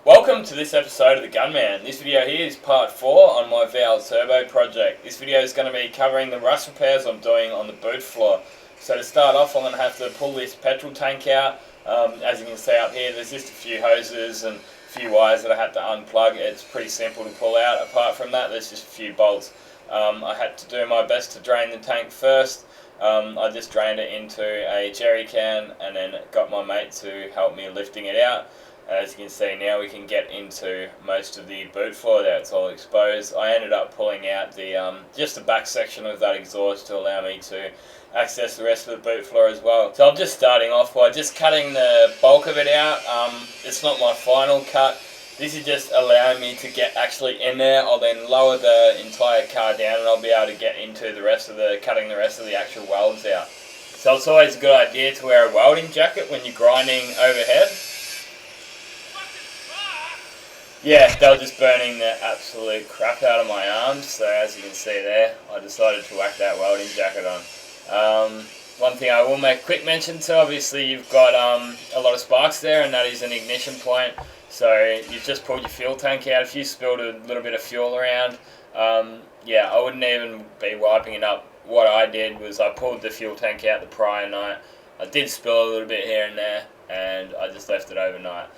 Welcome to this episode of the Gunman. This video here is part 4 on my VL Turbo project. This video is going to be covering the rust repairs I'm doing on the boot floor. So to start off, I'm going to have to pull this petrol tank out. As you can see up here, there's just a few hoses and a few wires that I had to unplug. It's pretty simple to pull out. Apart from that, there's just a few bolts. I had to do my best to drain the tank first. I just drained it into a jerry can and then got my mate to help me lifting it out. As you can see now, we can get into most of the boot floor there. It's all exposed. I ended up pulling out the just the back section of that exhaust to allow me to access the rest of the boot floor as well. So I'm just starting off by just cutting the bulk of it out. It's not my final cut. This is just allowing me to get actually in there. I'll then lower the entire car down and I'll be able to get into the rest of cutting the rest of the actual welds out. So it's always a good idea to wear a welding jacket when you're grinding overhead. Yeah, they were just burning the absolute crap out of my arms, so as you can see there, I decided to whack that welding jacket on. One thing I will make a quick mention to, obviously you've got a lot of sparks there, and that is an ignition point, so you've just pulled your fuel tank out. If you spilled a little bit of fuel around, yeah, I wouldn't even be wiping it up. What I did was I pulled the fuel tank out the prior night. I did spill a little bit here and there, and I just left it overnight.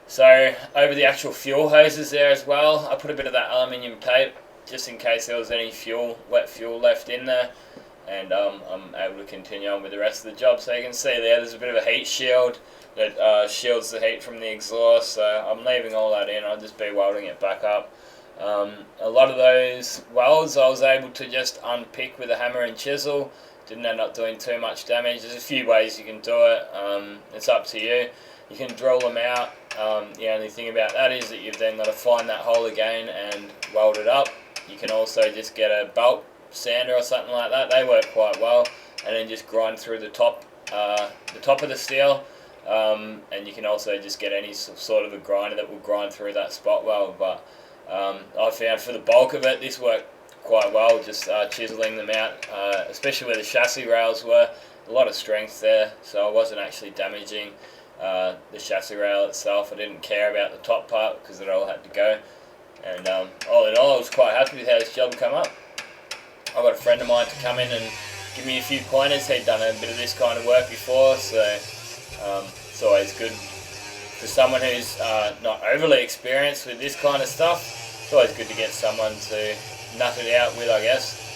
So over the actual fuel hoses there as well, I put a bit of that aluminium tape just in case there was any wet fuel left in there, and I'm able to continue on with the rest of the job. So you can see there's a bit of a heat shield that shields the heat from the exhaust, so I'm leaving all that in. I'll just be welding it back up. A lot of those welds I was able to just unpick with a hammer and chisel. Didn't end up doing too much damage. There's a few ways you can do it. It's up to you. You can drill them out. The only thing about that is that you've then got to find that hole again and weld it up. You can also just get a belt sander or something like that. They work quite well, and then just grind through the top of the steel. And you can also just get any sort of a grinder that will grind through that spot weld. But I found for the bulk of it, this worked quite well. Just chiseling them out, especially where the chassis rails were. A lot of strength there, so I wasn't actually damaging the chassis rail itself. I didn't care about the top part because it all had to go, and all in all I was quite happy with how this job came up. I got a friend of mine to come in and give me a few pointers. He'd done a bit of this kind of work before, so it's always good for someone who's not overly experienced with this kind of stuff. It's always good to get someone to nut it out with, I guess.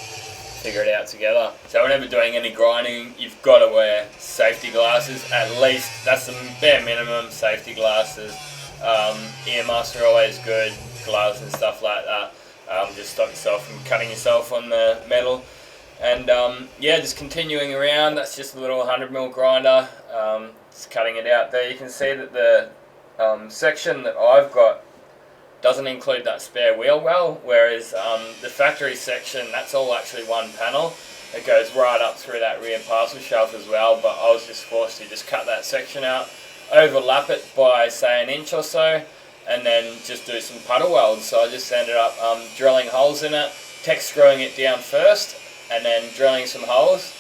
Figure it out together. So whenever doing any grinding, you've got to wear safety glasses, at least. That's the bare minimum, safety glasses. Earmuffs are always good, gloves and stuff like that. Just stop yourself from cutting yourself on the metal. And yeah, just continuing around. That's just a little 100mm grinder. Just cutting it out there. You can see that the section that I've got doesn't include that spare wheel well, whereas the factory section, that's all actually one panel. It goes right up through that rear parcel shelf as well, but I was just forced to just cut that section out, overlap it by say an inch or so, and then just do some puddle welds. So I just ended up drilling holes in it, tech screwing it down first, and then drilling some holes,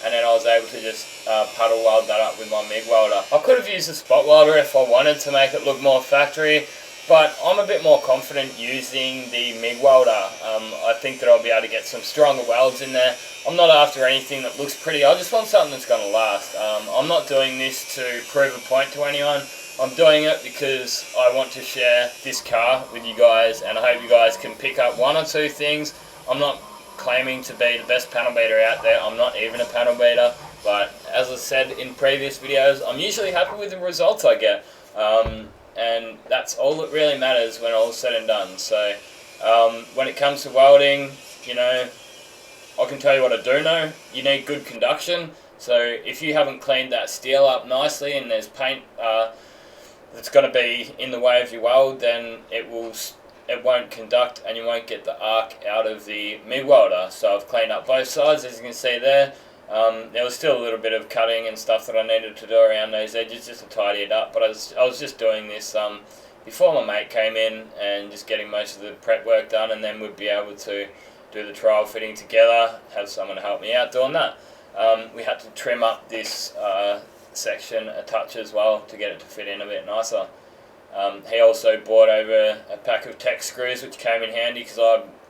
and then I was able to just puddle weld that up with my MIG welder. I could have used a spot welder if I wanted to make it look more factory, but I'm a bit more confident using the MIG welder. I think that I'll be able to get some stronger welds in there. I'm not after anything that looks pretty. I just want something that's going to last. I'm not doing this to prove a point to anyone. I'm doing it because I want to share this car with you guys, and I hope you guys can pick up one or two things. I'm not claiming to be the best panel beater out there. I'm not even a panel beater, but as I said in previous videos, I'm usually happy with the results I get. And that's all that really matters when all's said and done. So when it comes to welding, you know, I can tell you what I do know. You need good conduction. So if you haven't cleaned that steel up nicely and there's paint that's going to be in the way of your weld, then it won't conduct and you won't get the arc out of the MIG welder. So I've cleaned up both sides, as you can see there. There was still a little bit of cutting and stuff that I needed to do around those edges just to tidy it up, but I was just doing this before my mate came in and just getting most of the prep work done, and then we'd be able to do the trial fitting together, have someone help me out doing that. we had to trim up this section a touch as well to get it to fit in a bit nicer. He also brought over a pack of tech screws, which came in handy because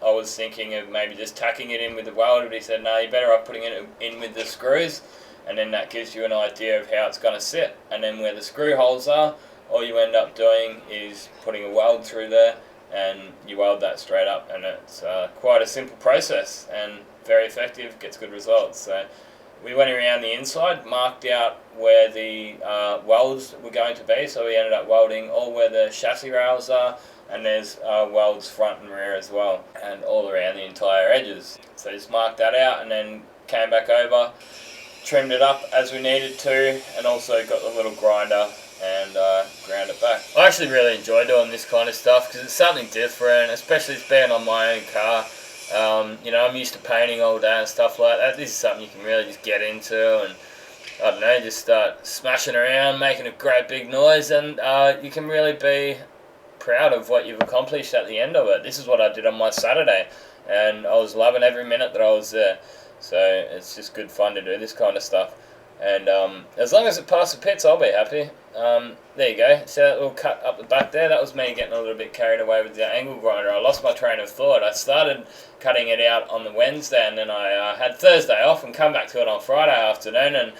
I was thinking of maybe just tacking it in with the weld, but he said, no, you're better off putting it in with the screws, and then that gives you an idea of how it's going to sit. And then where the screw holes are, all you end up doing is putting a weld through there, and you weld that straight up, and it's quite a simple process and very effective, gets good results. So we went around the inside, marked out where the welds were going to be, so we ended up welding all where the chassis rails are, and there's welds front and rear as well, and all around the entire edges. So just marked that out and then came back over, trimmed it up as we needed to, and also got the little grinder and ground it back. I actually really enjoy doing this kind of stuff because it's something different, especially it's being on my own car. You know, I'm used to painting all day and stuff like that. This is something you can really just get into and, I don't know, just start smashing around, making a great big noise, and you can really be proud of what you've accomplished at the end of it. This is what I did on my Saturday, and I was loving every minute that I was there. So it's just good fun to do this kind of stuff. And as long as it passed the pits, I'll be happy. There you go. See that little cut up the back there? That was me getting a little bit carried away with the angle grinder. I lost my train of thought. I started cutting it out on the Wednesday, and then I had Thursday off and come back to it on Friday afternoon, and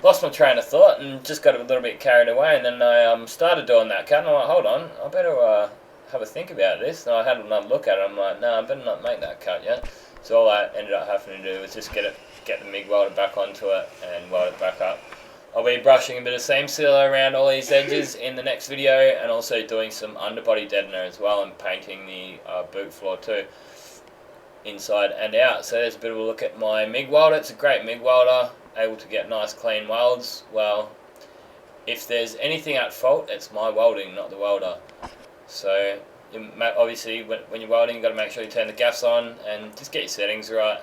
lost my train of thought and just got a little bit carried away. And then I started doing that cut, and I'm like, hold on, I better have a think about this. And I had another look at it. I'm like, no, I better not make that cut yet. So all I ended up having to do was just get the MIG welder back onto it and weld it back up. I'll be brushing a bit of seam sealer around all these edges in the next video, and also doing some underbody deadener as well, and painting the boot floor too, inside and out. So there's a bit of a look at my MIG welder. It's a great MIG welder, able to get nice clean welds. Well, if there's anything at fault, it's my welding, not the welder. So obviously when you're welding, you've got to make sure you turn the gas on and just get your settings right.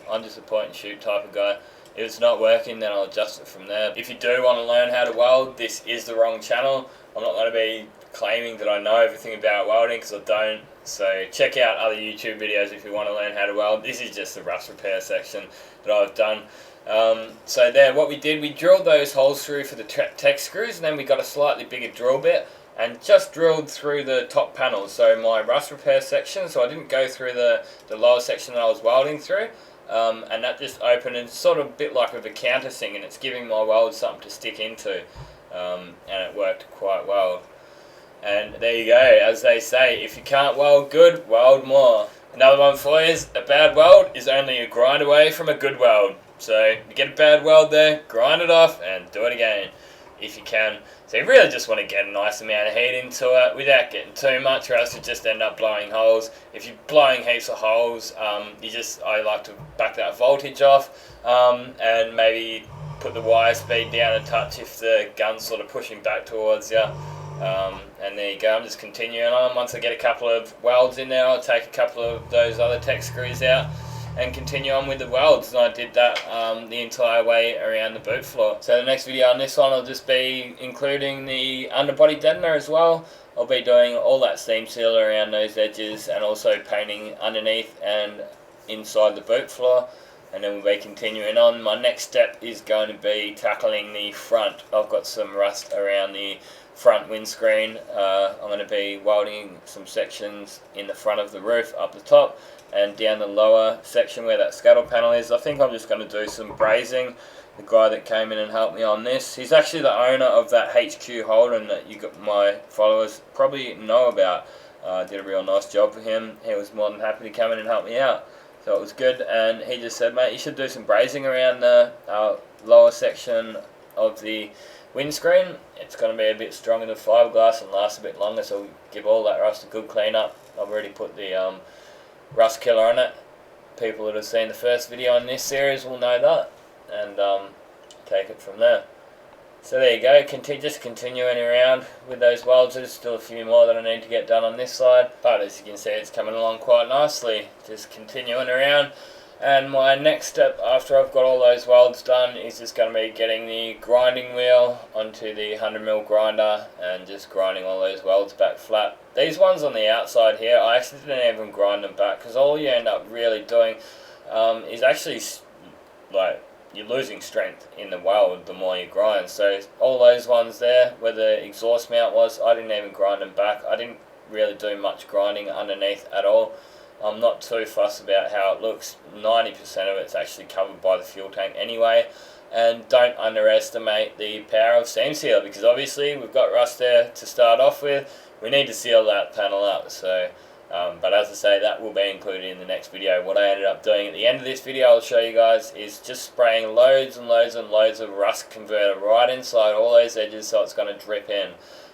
I'm just a point and shoot type of guy. If it's not working, then I'll adjust it from there. If you do want to learn how to weld, this is the wrong channel. I'm not going to be claiming that I know everything about welding, because I don't. So check out other YouTube videos if you want to learn how to weld. This is just the rust repair section that I've done. So there, what we did, we drilled those holes through for the tech screws, and then we got a slightly bigger drill bit and just drilled through the top panel. So my rust repair section, so I didn't go through the lower section that I was welding through. And that just opened, and sort of a bit like with a countersink, and it's giving my weld something to stick into, and it worked quite well. And there you go, as they say, if you can't weld good, weld more. Another one for you is, a bad weld is only a grind away from a good weld. So you get a bad weld there, grind it off and do it again if you can. So you really just want to get a nice amount of heat into it without getting too much, or else you just end up blowing holes. If you're blowing heaps of holes, I like to back that voltage off, and maybe put the wire speed down a touch if the gun's sort of pushing back towards you. And there you go, I'm just continuing on. Once I get a couple of welds in there, I'll take a couple of those other tech screws out and continue on with the welds, and I did that the entire way around the boot floor. So the next video on this one will just be including the underbody deadener as well. I'll be doing all that seam sealer around those edges, and also painting underneath and inside the boot floor, and then we'll be continuing on. My next step is going to be tackling the front. I've got some rust around the front windscreen. I'm going to be welding some sections in the front of the roof up the top, and down the lower section where that scuttle panel is. I think I'm just going to do some brazing. The guy that came in and helped me on this, he's actually the owner of that HQ Holden that my followers probably know about. Did a real nice job for him. He was more than happy to come in and help me out. So it was good, and he just said, mate, you should do some brazing around the lower section of the windscreen. It's going to be a bit stronger than fiberglass and last a bit longer, so we'll give all that rust a good clean up. I've already put the rust killer on it. People that have seen the first video in this series will know that, and take it from there. So there you go, just continuing around with those welds. There's still a few more that I need to get done on this side, but as you can see, it's coming along quite nicely. Just continuing around, and my next step after I've got all those welds done is just going to be getting the grinding wheel onto the 100mm grinder and just grinding all those welds back flat. These ones on the outside here, I actually didn't even grind them back, because all you end up really doing is actually like you're losing strength in the weld the more you grind. So all those ones there, where the exhaust mount was, I didn't even grind them back. I didn't really do much grinding underneath at all. I'm not too fussed about how it looks. 90% of it's actually covered by the fuel tank anyway. And don't underestimate the power of seam sealer, because obviously we've got rust there to start off with. We need to seal that panel up. So, but as I say, that will be included in the next video. What I ended up doing at the end of this video, I'll show you guys, is just spraying loads and loads and loads of rust converter right inside all those edges, so it's going to drip in.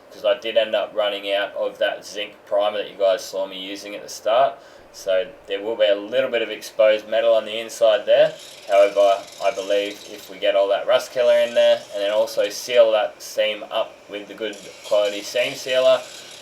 Because I did end up running out of that zinc primer that you guys saw me using at the start. So there will be a little bit of exposed metal on the inside there. However, I believe if we get all that rust killer in there, and then also seal that seam up with the good quality seam sealer,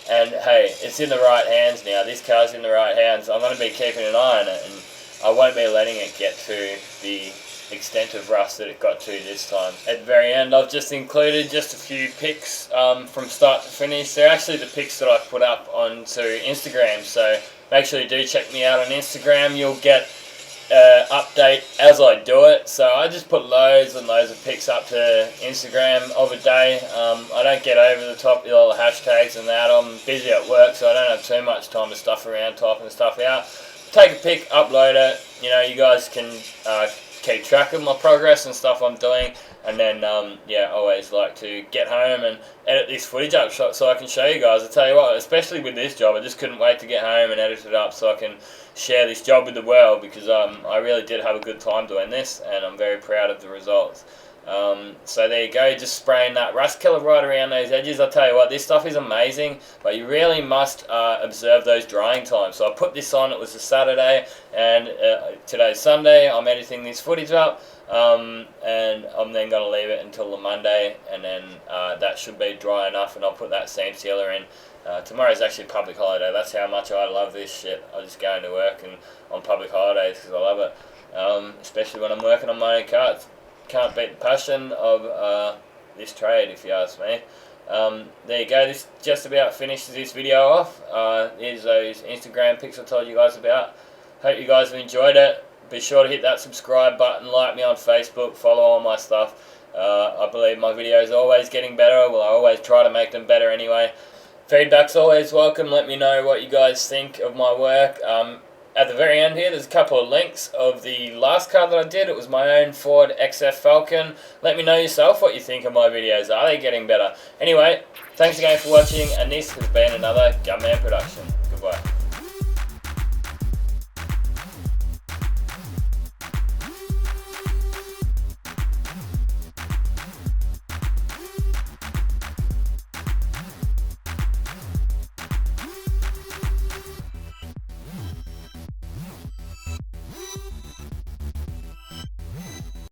and hey, it's in the right hands now. This car's in the right hands. I'm going to be keeping an eye on it, and I won't be letting it get to the extent of rust that it got to this time. At the very end, I've just included just a few pics from start to finish. They're actually the pics that I put up onto Instagram, so make sure you do check me out on Instagram. You'll get update as I do it. So I just put loads and loads of pics up to Instagram of a day. I don't get over the top with all the hashtags and that. I'm busy at work, so I don't have too much time to stuff around typing stuff out. Take a pic, upload it. You know, you guys can keep track of my progress and stuff I'm doing. And then, yeah, I always like to get home and edit this footage up so I can show you guys. I tell you what, especially with this job, I just couldn't wait to get home and edit it up so I can share this job with the world, because I really did have a good time doing this, and I'm very proud of the results. So there you go, just spraying that rust killer right around those edges. I tell you what, this stuff is amazing, but you really must observe those drying times. So I put this on, it was a Saturday, and today's Sunday. I'm editing this footage up, and I'm then going to leave it until the Monday, and then that should be dry enough, and I'll put that seam sealer in. Tomorrow's actually public holiday. That's how much I love this shit. I just go into work and on public holidays because I love it, especially when I'm working on my own car. Can't beat the passion of this trade, if you ask me. There you go, this just about finishes this video off. Here's those Instagram pics I told you guys about. Hope you guys have enjoyed it. Be sure to hit that subscribe button, like me on Facebook, follow all my stuff. I believe my videos are always getting better. Well, I always try to make them better anyway. Feedback's always welcome. Let me know what you guys think of my work. At the very end here, there's a couple of links of the last car that I did. It was my own Ford XF Falcon. Let me know yourself what you think of my videos. Are they getting better? Anyway, thanks again for watching, and this has been another Gunman production.